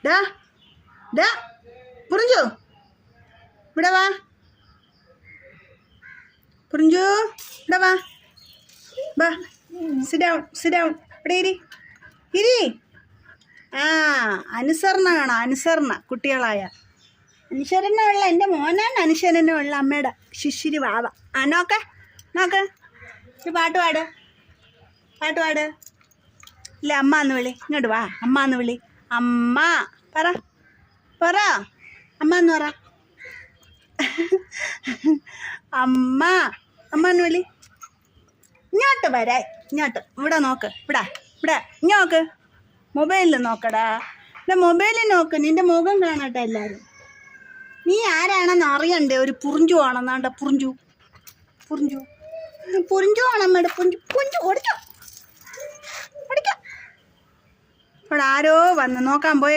ഡാ ഡാ പുറിഞ്ചു ഇവിടെ വാ. പുറിഞ്ചു ഇവിടെ വാ. വാ സിറ്റ് ഡൗൺ ഇവിടെ ഇരി. ആ അനുസരണ വേണം, അനുസരണ. കുട്ടികളായ അനുസരണമുള്ള എൻ്റെ മോനാണ്, അനുസരണമുള്ള അമ്മയുടെ ശിശിരി വാവ. ആ നോക്ക് ഒരു പാട്ട് പാട്. ഇല്ല അമ്മ എന്ന് വിളി. ഇങ്ങോട്ട് വാ, അമ്മ എന്ന് വിളി. അമ്മ പറ അമ്മ എന്ന് പറ. അമ്മ എന്ന് വിളി. ഇങ്ങോട്ട് വരാ, ഇങ്ങോട്ട്. ഇവിടെ നോക്ക്, ഇവിടെ ഇങ്ങോക്ക്. മൊബൈലിൽ നോക്കടാ. മൊബൈലിൽ നോക്ക്. നിൻ്റെ മുഖം കാണട്ടെ എല്ലാവരും. നീ ആരാണെന്ന് അറിയണ്ടേ? ഒരു പുറിഞ്ചു ആണെന്നാണ്ട. പുറിഞ്ചു ആണമ്മയുടെ പുഞ്ചു ഓടിക്കോ. ഇവിടെ ആരോ വന്ന് നോക്കാൻ പോയ